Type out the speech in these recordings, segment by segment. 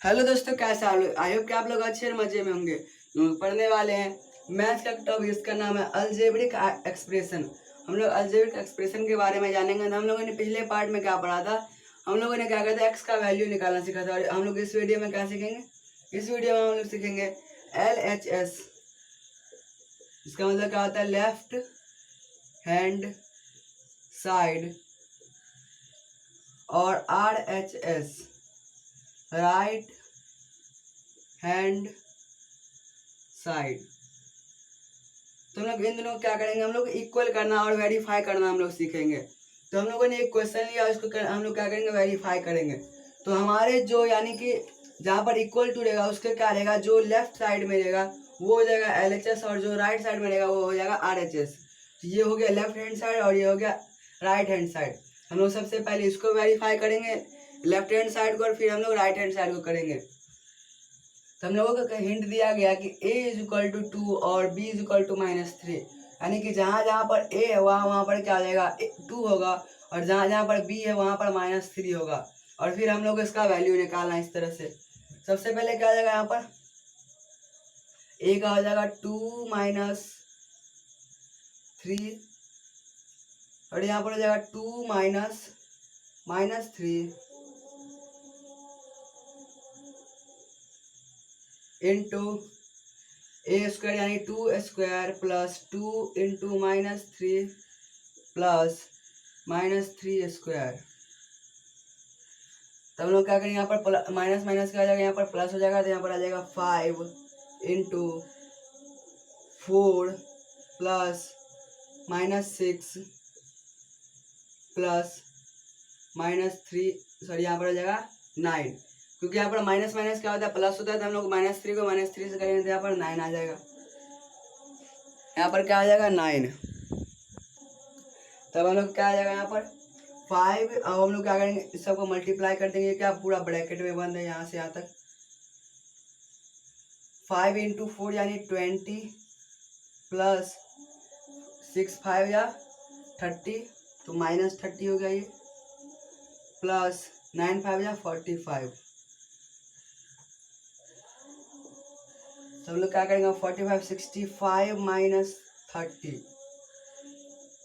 Hello दोस्तों, कैसे आप लोग? आई होप कि आप लोग अच्छे और मजे में होंगे। पढ़ने वाले हैं मैथ्स का टॉपिक, इसका नाम है अलजेब्रिक एक्सप्रेशन। हम लोग अलजेब्रिक एक्सप्रेशन के बारे में जानेंगे। हम लोगों ने पिछले पार्ट में क्या पढ़ा था? हम लोगों ने क्या किया था, एक्स का वैल्यू निकालना सीखा था। और हम लोग इस वीडियो में क्या सीखेंगे? इस वीडियो में हम लोग सीखेंगे LHS। इसका मतलब क्या होता है? Left hand side. और RHS राइट हैंड साइड। तो हम लोग इन दोनों को क्या करेंगे? हम लोग इक्वल करना और वेरीफाई करना हम लोग सीखेंगे। तो हम लोगों ने एक क्वेश्चन लिया, उसको हम लोग क्या करेंगे? वेरीफाई करेंगे। तो हमारे जो यानी कि जहाँ पर इक्वल टू रहेगा उसके क्या रहेगा? जो लेफ्ट साइड में रहेगा वो हो जाएगा LHS, और जो राइट साइड में रहेगा वो हो जाएगा RHS। तो ये हो गया लेफ्ट हैंड साइड और ये हो गया राइट हैंड साइड। हम लोग सबसे पहले इसको वेरीफाई करेंगे, लेफ्ट हैंड साइड को, और फिर हम लोग राइट हैंड साइड को करेंगे। तो हम लोगों को हिंट दिया गया कि a इज इक्वल टू 2 और b इज इक्वल टू -3। यानी कि जहाँ जहाँ पर a है वहाँ पर क्या आ जाएगा? 2 होगा, और जहाँ जहाँ पर b है वहाँ पर -3 होगा। और फिर हम लोग इसका वैल्यू निकालना इस तरह से। सबसे पहले क्या आ जाएगा? यहाँ पर a का हो जाएगा 2 -3, और यहाँ पर हो जाएगा 2 -3 इंटू a स्क्वायर, यानी 2 square plus 2 into -3 plus -3 square. तो हम लोग क्या करेंगे? यहाँ पर माइनस माइनस क्या आ जाएगा? यहाँ पर प्लस हो जाएगा, तो यहाँ पर आ जाएगा 5 इंटू 4 प्लस -6 प्लस -3, सॉरी यहाँ पर हो जाएगा 9। क्योंकि यहाँ पर माइनस माइनस क्या होता है? प्लस होता है। तो हम लोग -3 को -3 से करेंगे तो यहाँ पर 9 आ जाएगा। यहाँ पर क्या आ जाएगा? 9। तब हम लोग क्या आ जाएगा? यहाँ पर 5। अब हम लोग क्या करेंगे? इस सबको मल्टीप्लाई कर देंगे। क्या पूरा ब्रैकेट में बंद है यहाँ से यहाँ तक? 5 इंटू 4 यानी 20 प्लस 6 5 या 30, तो -30 हो गया ये, प्लस 9 5 या 45। तो हम लोग क्या करेंगे? 45 65 -30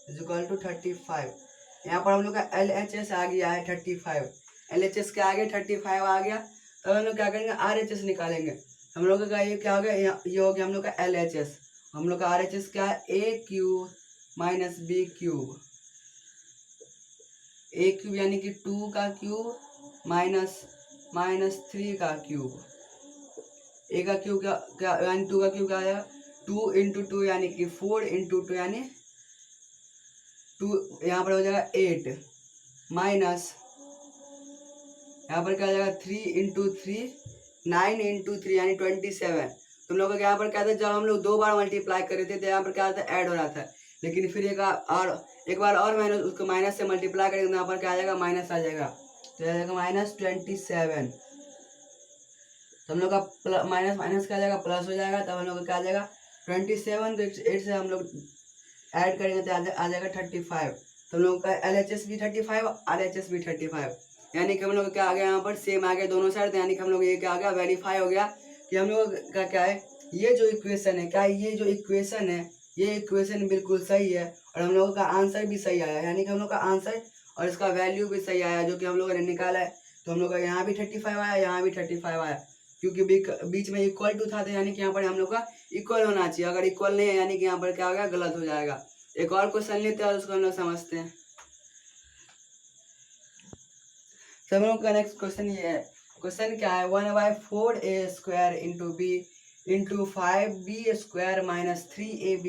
इज इक्वल टू 35। यहाँ पर हम लोग का LHS आ गया है 35। LHS के आगे 35 आ गया। तो हम लोग क्या करेंगे? RHS निकालेंगे। हम लोग का ये क्या हो गया? ये हो गया हम लोग का LHS। हम लोग का RHS क्या है? A³ minus B³। A³ यानी कि 2 का क्यूब माइनस -3 का क्यूब। A का क्यूब क्या यानी 2 का क्यूब क्या आएगा? 2 इंटू 2 यानी कि 4 इंटू 2 यानी 2, यहाँ पर हो जाएगा 8 माइनस यहाँ पर क्या हो जाएगा? 3 इंटू 3 9 इंटू 3 यानी 27। तुम लोगों को यहाँ पर क्या था? जब हम लोग 2 बार मल्टीप्लाई कर रहे थे तो यहाँ पर क्या होता है? ऐड हो रहा था। लेकिन फिर एक बार और मैंने उसको माइनस से मल्टीप्लाई करेंगे तो यहाँ पर क्या आ जाएगा? माइनस आ जाएगा। तो आ जाएगा -27। तो हम लोग का माइनस माइनस क्या आ जाएगा? प्लस हो जाएगा। तब हम लोग का क्या आ जाएगा? 27 को 8 से हम लोग ऐड करेंगे तो आ जाएगा 35। तो हम लोग का LHS भी 35, RHS भी 35। यानी कि हम लोग क्या आ गया? यहाँ पर सेम आ गया दोनों साइड। यानी कि हम लोग ये क्या आ गया? वेरीफाई हो गया कि हम लोग का क्या है? ये जो इक्वेशन है, क्या ये जो इक्वेशन है, ये इक्वेशन बिल्कुल सही है, और हम लोगों का आंसर भी सही आया। यानी कि हम लोग का आंसर और इसका वैल्यू भी सही आया, जो कि हम लोगों ने निकाला है। तो हम लोग का यहाँ भी 35 आया, यहाँ भी 35 आया, क्योंकि बीच में इक्वल टू था। तो यानी कि यहाँ पर हम लोग का इक्वल होना चाहिए। अगर इक्वल नहीं है यानी कि यहाँ पर क्या होगा? गलत हो जाएगा। एक और क्वेश्चन लेते हैं और उसको हम लोग समझते हैं। सब लोग का नेक्स्ट क्वेश्चन ये है। क्वेश्चन क्या है? 1/4a² into b into 5b² minus 3ab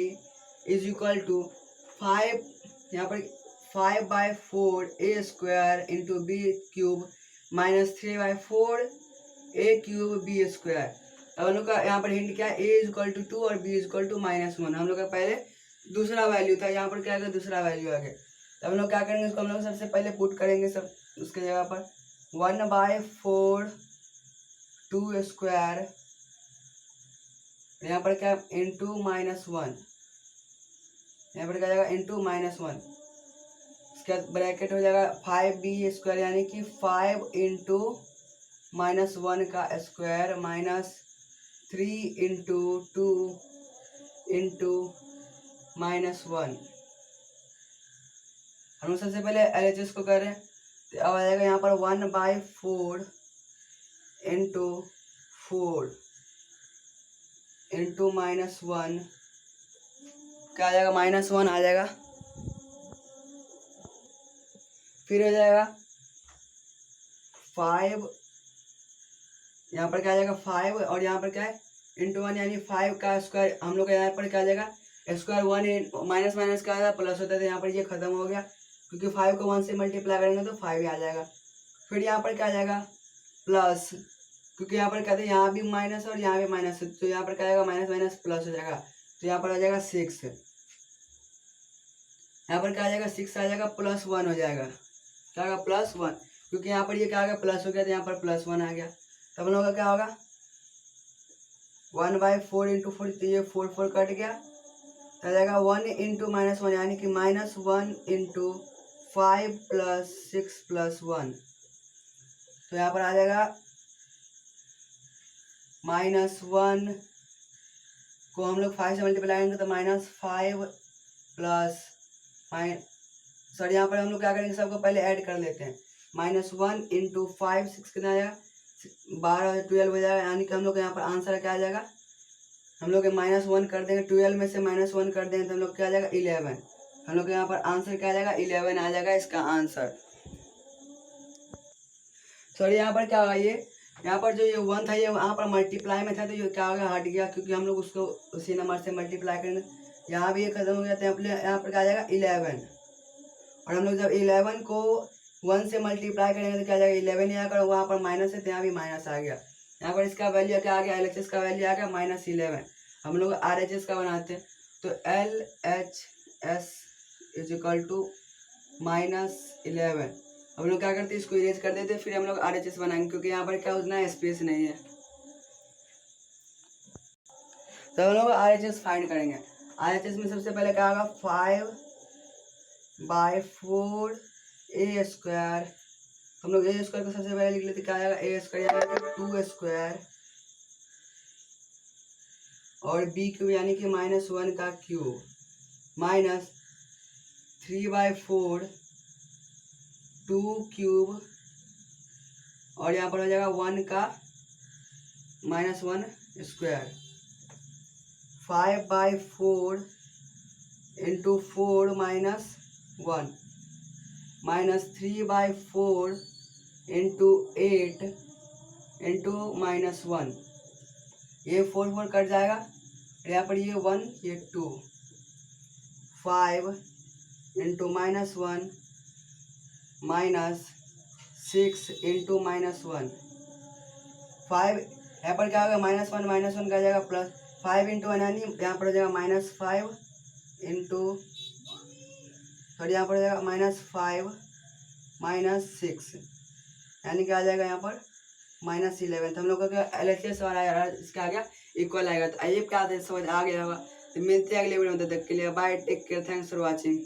is equal to 5, यहाँ पर 5/4a² into b³ minus 3/4a³ b²। अब हम लोग का यहाँ पर हिंट क्या है? a इज इक्वल टू 2 और b इज इक्वल टू -1। हम लोग का पहले दूसरा वैल्यू था, यहाँ पर क्या है? दूसरा वैल्यू आ गया। तो हम लोग क्या करेंगे? उसको हम लोग सबसे पहले पुट करेंगे सब उसके जगह पर। 1/4 2², यहाँ पर क्या? इंटू -1। यहाँ पर क्या जाएगा? इंटू -1। इसके बाद ब्रैकेट हो जाएगा 5b² यानी कि 5 इंटू -1 का स्क्वायर माइनस 3 इंटू 2 इंटू -1। हम सबसे पहले LHS को करें तो अब आ जाएगा यहाँ पर 1/4 इंटू 4 इंटू -1, क्या आ जाएगा, -1 आ जाएगा। फिर हो जाएगा 5, यहाँ पर क्या आ जाएगा 5, और यहाँ पर क्या है इंटू 1 यानी 5 का स्क्वायर। हम लोग यहाँ पर क्या आ जाएगा स्क्वायर 1 माइनस माइनस का आएगा प्लस होता है, तो यहाँ पर ये खत्म हो गया क्योंकि 5 को 1 से मल्टीप्लाई करेंगे तो 5 ही आ जाएगा। फिर यहाँ पर क्या आ जाएगा प्लस, क्योंकि यहाँ पर कहते हैं यहाँ भी माइनस और यहाँ भी माइनस, तो यहाँ पर क्या आएगा माइनस माइनस प्लस हो जाएगा, तो यहाँ पर आ जाएगा 6। यहाँ पर क्या आ जाएगा 6 आ जाएगा, +1 हो जाएगा, क्या आएगा +1, क्योंकि यहाँ पर ये क्या आ गया प्लस हो गया तो यहाँ पर +1 आ गया। तब हम लोग का क्या होगा 1/4 इंटू 4, तो ये 4 4 कट गया, तो आ जाएगा 1 इंटू -1 यानी कि -1 इंटू 5 + 6 + 1, तो यहाँ पर आ जाएगा -1 को हम लोग 5 से मल्टीप्लाई करेंगे तो -5 प्लस सॉरी यहाँ पर हम लोग क्या करेंगे सबको पहले ऐड कर लेते हैं। -1 इंटू 5 6 कितना आ जाएगा 12 12 हो जाएगा, यानी कि हम लोग यहाँ पर आंसर क्या आ जाएगा, हम लोग -1 कर देंगे 12 में से -1 कर देंगे तो हम लोग क्या आ जाएगा 11। हम लोग यहाँ पर आंसर क्या आ जाएगा 11 आ जाएगा इसका आंसर। सॉरी यहाँ पर क्या होगा, ये यहाँ पर जो ये 1 था ये यहाँ पर मल्टीप्लाई में था तो ये क्या होगा हट गया, क्योंकि हम लोग उसको उसी नंबर से मल्टीप्लाई करेंगे। यहाँ भी ये खत्म हो गया तो यहाँ पर क्या आ जाएगा 11, और हम लोग जब 11 को 1 से मल्टीप्लाई करेंगे तो क्या आ जाएगा 11 ही आएगा, वहाँ पर माइनस है तो यहाँ भी माइनस आ गया। यहाँ पर इसका वैल्यू क्या आ गया LHS का वैल्यू आ गया -11। हम लोग RHS का बनाते हैं तो LHS = -11। हम लोग क्या करते हैं इसको इरेज कर देते हैं, फिर हम लोग RHS बनाएंगे क्योंकि यहाँ पर क्या उतना स्पेस नहीं है। तो हम लोग RHS फाइंड करेंगे। RHS में सबसे पहले क्या होगा 5/4 A², हम लोग A² को सबसे पहले लिख लेते क्या आएगा A² यानी कि 2² और B³ यानी कि -1 का क्यूब माइनस 3/4 2³ और यहाँ पर हो जाएगा 1 का -1²। 5/4 इंटू 4 -1 -3/4 इंटू 8 इंटू -1, ये 4 4 कट जाएगा, यहाँ पर ये 1 ये 2, 5 इंटू -1 -6 इंटू -1, 5 यहाँ पर क्या होगा -1 का जाएगा प्लस 5 इंटू 1 यानी यहाँ पर हो जाएगा -5 इंटू सॉरी यहाँ पर हो जाएगा -5 -6 यानी क्या आ जाएगा यहाँ पर -11। तो हम लोग का LHS और इसका आ गया इक्वल आएगा। तो आइए क्या समझ आ गया होगा, तो मिलते हैं अगले वीडियो में, तब तक के लिए bye, take care, thanks for watching.